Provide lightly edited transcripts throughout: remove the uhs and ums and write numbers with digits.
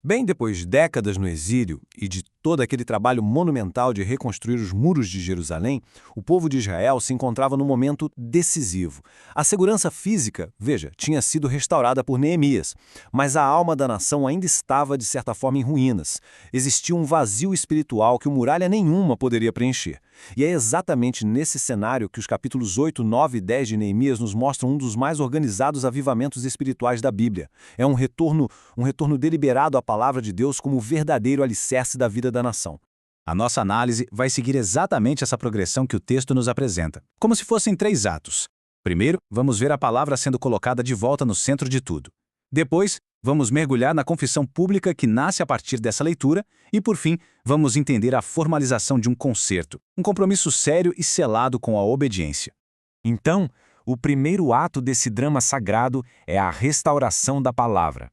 Bem depois de décadas no exílio e de todo aquele trabalho monumental de reconstruir os muros de Jerusalém, o povo de Israel se encontrava num momento decisivo. A segurança física, veja, tinha sido restaurada por Neemias, mas a alma da nação ainda estava, de certa forma, em ruínas. Existia um vazio espiritual que muralha nenhuma poderia preencher. E é exatamente nesse cenário que os capítulos 8, 9 e 10 de Neemias nos mostram um dos mais organizados avivamentos espirituais da Bíblia. É um retorno deliberado à palavra de Deus como o verdadeiro alicerce da vida da nação. A nossa análise vai seguir exatamente essa progressão que o texto nos apresenta, como se fossem 3 atos. Primeiro, vamos ver a palavra sendo colocada de volta no centro de tudo. Depois, vamos mergulhar na confissão pública que nasce a partir dessa leitura e, por fim, vamos entender a formalização de um concerto, um compromisso sério e selado com a obediência. Então, o primeiro ato desse drama sagrado é a restauração da palavra.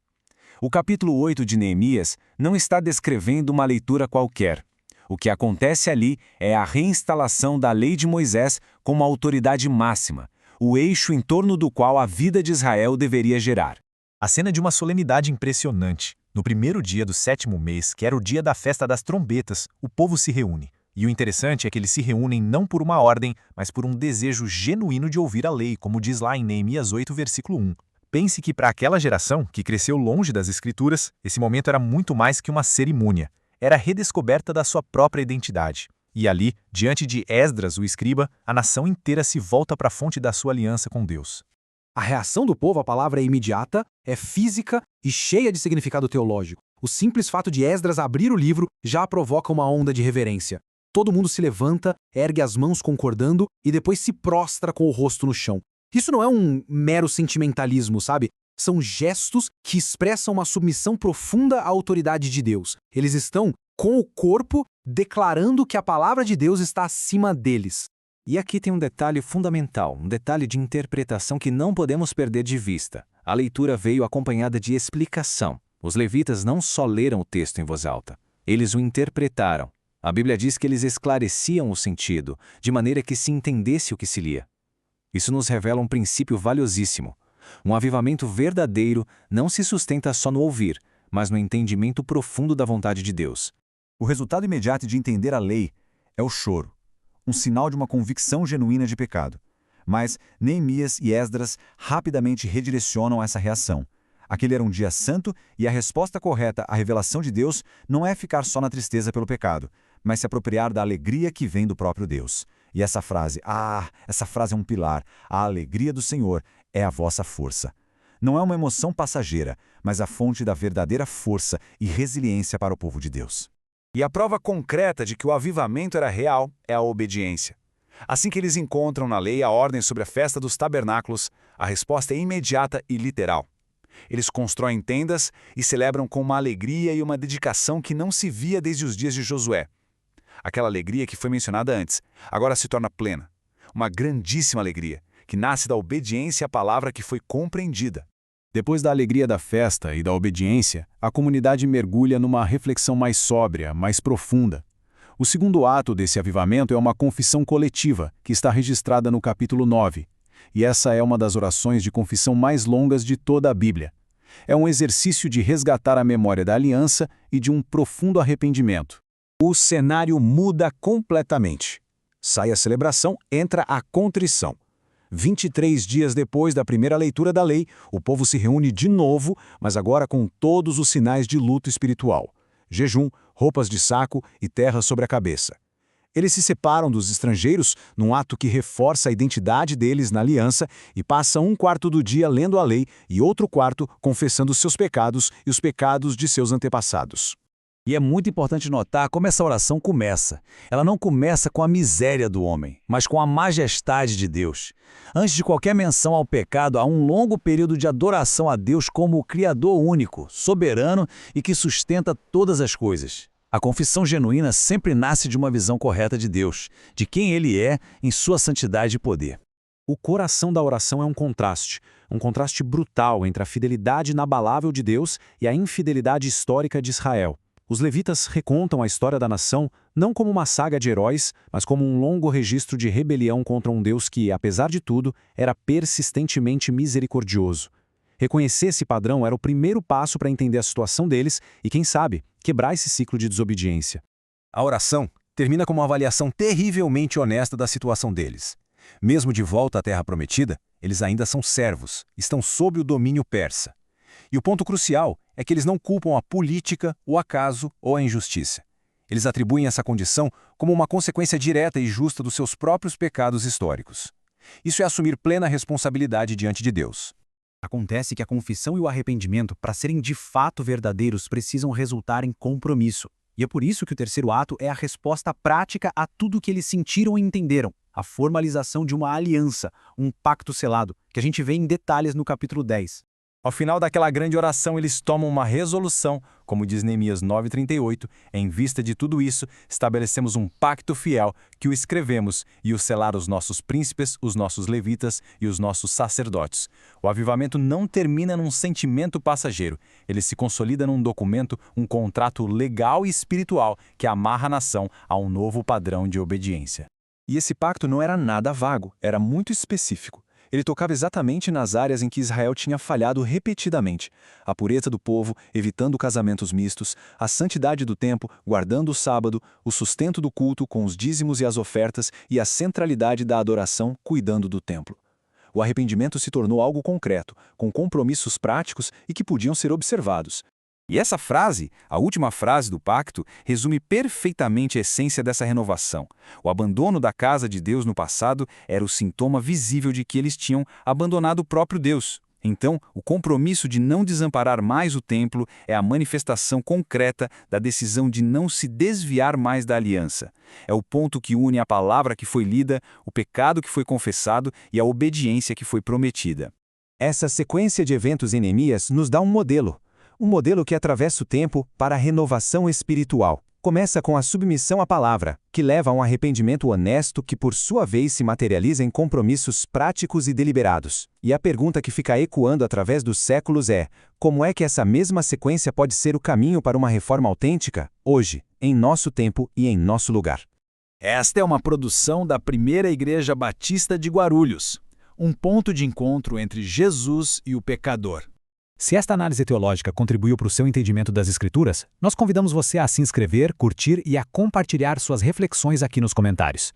O capítulo 8 de Neemias não está descrevendo uma leitura qualquer. O que acontece ali é a reinstalação da lei de Moisés como a autoridade máxima, o eixo em torno do qual a vida de Israel deveria gerar. A cena de uma solenidade impressionante. No primeiro dia do 7º mês, que era o dia da festa das trombetas, o povo se reúne. E o interessante é que eles se reúnem não por uma ordem, mas por um desejo genuíno de ouvir a lei, como diz lá em Neemias 8, versículo 1. Pense que para aquela geração, que cresceu longe das Escrituras, esse momento era muito mais que uma cerimônia. Era a redescoberta da sua própria identidade. E ali, diante de Esdras, o escriba, a nação inteira se volta para a fonte da sua aliança com Deus. A reação do povo à palavra é imediata, é física e cheia de significado teológico. O simples fato de Esdras abrir o livro já provoca uma onda de reverência. Todo mundo se levanta, ergue as mãos concordando e depois se prostra com o rosto no chão. Isso não é um mero sentimentalismo, sabe? São gestos que expressam uma submissão profunda à autoridade de Deus. Eles estão, com o corpo, declarando que a palavra de Deus está acima deles. E aqui tem um detalhe fundamental, um detalhe de interpretação que não podemos perder de vista. A leitura veio acompanhada de explicação. Os levitas não só leram o texto em voz alta, eles o interpretaram. A Bíblia diz que eles esclareciam o sentido, de maneira que se entendesse o que se lia. Isso nos revela um princípio valiosíssimo. Um avivamento verdadeiro não se sustenta só no ouvir, mas no entendimento profundo da vontade de Deus. O resultado imediato de entender a lei é o choro, um sinal de uma convicção genuína de pecado. Mas Neemias e Esdras rapidamente redirecionam essa reação. Aquele era um dia santo e a resposta correta à revelação de Deus não é ficar só na tristeza pelo pecado, mas se apropriar da alegria que vem do próprio Deus. E essa frase é um pilar. A alegria do Senhor é a vossa força. Não é uma emoção passageira, mas a fonte da verdadeira força e resiliência para o povo de Deus. E a prova concreta de que o avivamento era real é a obediência. Assim que eles encontram na lei a ordem sobre a festa dos tabernáculos, a resposta é imediata e literal. Eles constroem tendas e celebram com uma alegria e uma dedicação que não se via desde os dias de Josué. Aquela alegria que foi mencionada antes, agora se torna plena. Uma grandíssima alegria, que nasce da obediência à palavra que foi compreendida. Depois da alegria da festa e da obediência, a comunidade mergulha numa reflexão mais sóbria, mais profunda. O segundo ato desse avivamento é uma confissão coletiva, que está registrada no capítulo 9. E essa é uma das orações de confissão mais longas de toda a Bíblia. É um exercício de resgatar a memória da aliança e de um profundo arrependimento. O cenário muda completamente. Sai a celebração, entra a contrição. 23 dias depois da primeira leitura da lei, o povo se reúne de novo, mas agora com todos os sinais de luto espiritual. Jejum, roupas de saco e terra sobre a cabeça. Eles se separam dos estrangeiros num ato que reforça a identidade deles na aliança e passam 1/4 do dia lendo a lei e outro quarto confessando seus pecados e os pecados de seus antepassados. E é muito importante notar como essa oração começa. Ela não começa com a miséria do homem, mas com a majestade de Deus. Antes de qualquer menção ao pecado, há um longo período de adoração a Deus como o Criador único, soberano e que sustenta todas as coisas. A confissão genuína sempre nasce de uma visão correta de Deus, de quem Ele é em sua santidade e poder. O coração da oração é um contraste brutal entre a fidelidade inabalável de Deus e a infidelidade histórica de Israel. Os levitas recontam a história da nação não como uma saga de heróis, mas como um longo registro de rebelião contra um Deus que, apesar de tudo, era persistentemente misericordioso. Reconhecer esse padrão era o primeiro passo para entender a situação deles e, quem sabe, quebrar esse ciclo de desobediência. A oração termina com uma avaliação terrivelmente honesta da situação deles. Mesmo de volta à Terra Prometida, eles ainda são servos, estão sob o domínio persa. E o ponto crucial é que eles não culpam a política, o acaso ou a injustiça. Eles atribuem essa condição como uma consequência direta e justa dos seus próprios pecados históricos. Isso é assumir plena responsabilidade diante de Deus. Acontece que a confissão e o arrependimento, para serem de fato verdadeiros, precisam resultar em compromisso. E é por isso que o terceiro ato é a resposta prática a tudo que eles sentiram e entenderam. A formalização de uma aliança, um pacto selado, que a gente vê em detalhes no capítulo 10. Ao final daquela grande oração, eles tomam uma resolução, como diz Neemias 9:38, em vista de tudo isso, estabelecemos um pacto fiel que o escrevemos e o selar os nossos príncipes, os nossos levitas e os nossos sacerdotes. O avivamento não termina num sentimento passageiro, ele se consolida num documento, um contrato legal e espiritual que amarra a nação a um novo padrão de obediência. E esse pacto não era nada vago, era muito específico. Ele tocava exatamente nas áreas em que Israel tinha falhado repetidamente. A pureza do povo, evitando casamentos mistos, a santidade do templo, guardando o sábado, o sustento do culto com os dízimos e as ofertas e a centralidade da adoração, cuidando do templo. O arrependimento se tornou algo concreto, com compromissos práticos e que podiam ser observados. E essa frase, a última frase do pacto, resume perfeitamente a essência dessa renovação. O abandono da casa de Deus no passado era o sintoma visível de que eles tinham abandonado o próprio Deus. Então, o compromisso de não desamparar mais o templo é a manifestação concreta da decisão de não se desviar mais da aliança. É o ponto que une a palavra que foi lida, o pecado que foi confessado e a obediência que foi prometida. Essa sequência de eventos em Neemias nos dá um modelo. Um modelo que atravessa o tempo para a renovação espiritual. Começa com a submissão à palavra, que leva a um arrependimento honesto que, por sua vez, se materializa em compromissos práticos e deliberados. E a pergunta que fica ecoando através dos séculos é: como é que essa mesma sequência pode ser o caminho para uma reforma autêntica, hoje, em nosso tempo e em nosso lugar? Esta é uma produção da Primeira Igreja Batista de Guarulhos, um ponto de encontro entre Jesus e o pecador. Se esta análise teológica contribuiu para o seu entendimento das Escrituras, nós convidamos você a se inscrever, curtir e a compartilhar suas reflexões aqui nos comentários.